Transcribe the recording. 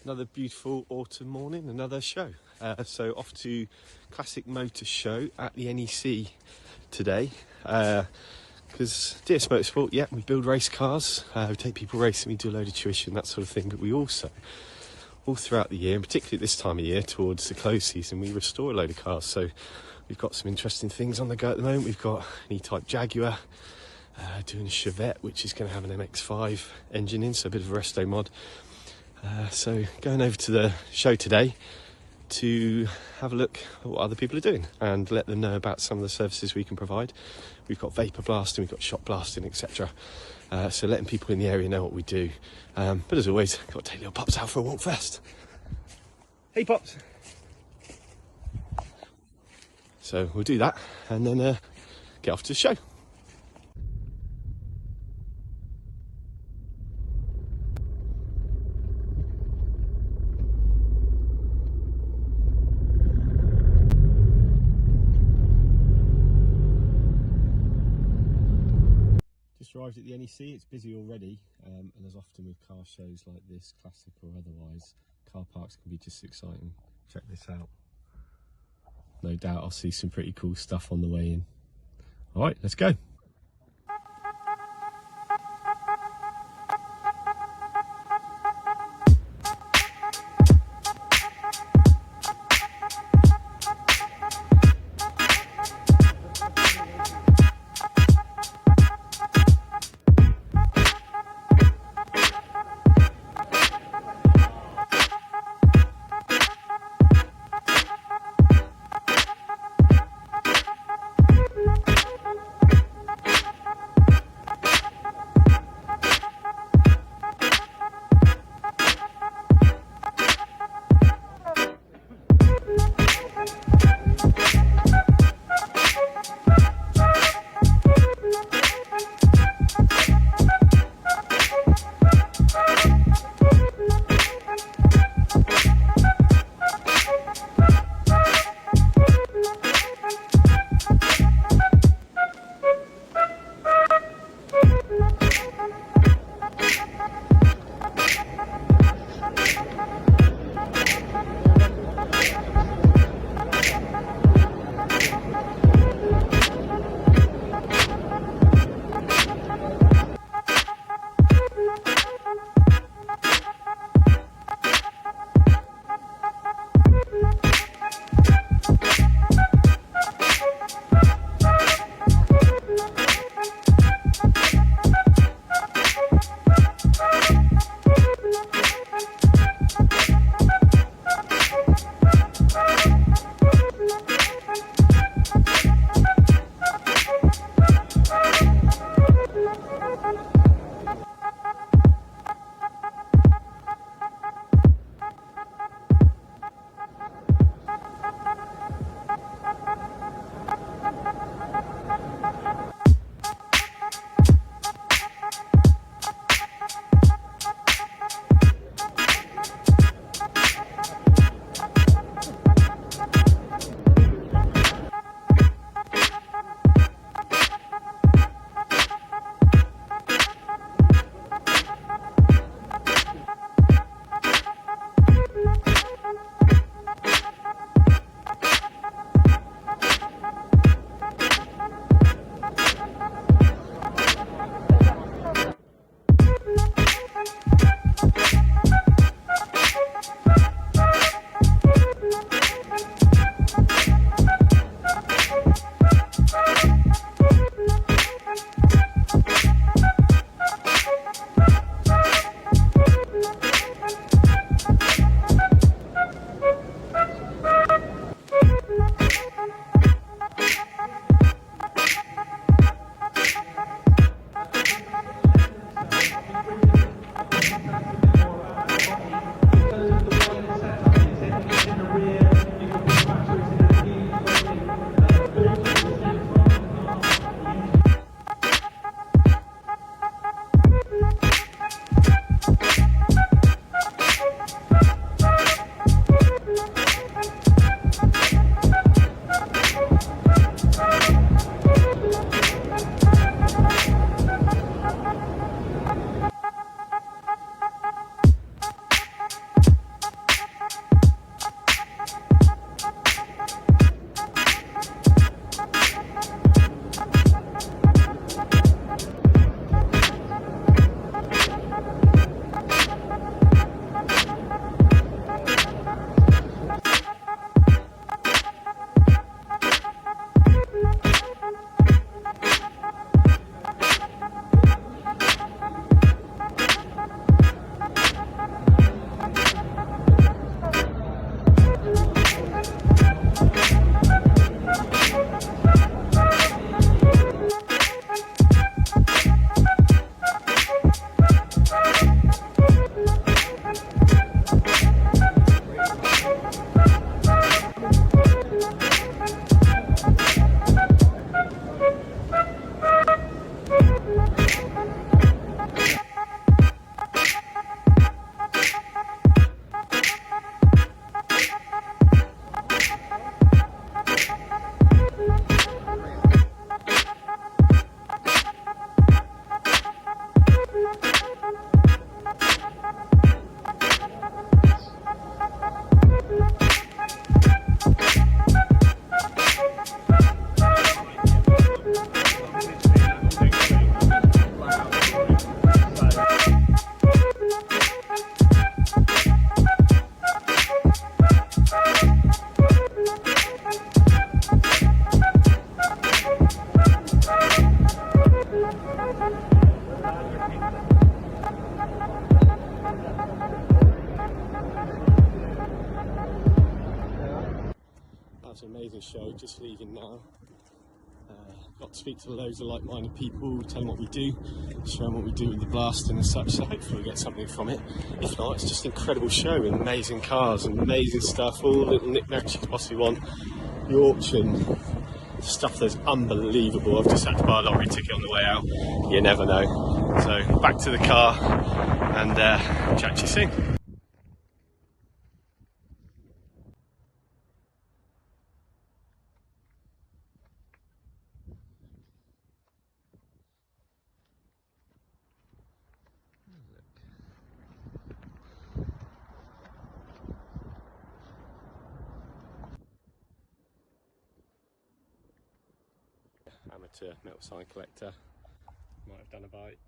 Another beautiful autumn morning, another show. So off to Classic Motor Show at the NEC today. Because DS Motorsport, yeah, we build race cars, we take people racing, we do a load of tuition, that sort of thing. But we also, all throughout the year, and particularly this time of year, towards the close season, we restore a load of cars. So we've got some interesting things on the go at the moment. We've got an E-Type Jaguar, doing a Chevette, which is going to have an MX-5 engine in, so a bit of a resto mod. So going over to the show today to have a look at what other people are doing and let them know about some of the services we can provide. We've got vapor blasting, we've got shot blasting, etc. So letting people in the area know what we do. But as always, got to take little Pops out for a walk first. Hey Pops! So we'll do that and then get off to the show. Just arrived at the NEC, it's busy already, and as often with car shows like this, classic or otherwise, car parks can be just exciting. Check this out. No doubt I'll see some pretty cool stuff on the way in. Alright, let's go. amazing show, just leaving now. Got to speak to loads of like-minded people, tell them what we do, show them what we do with the blasting and such, so hopefully we get something from it. If not, it's just an incredible show with amazing cars and amazing stuff, all the little knickknacks you could possibly want. The auction, stuff that's unbelievable. I've just had to buy a lottery ticket on the way out, you never know. So back to the car and chat to you soon. Amateur metal sign collector, might have done a bite.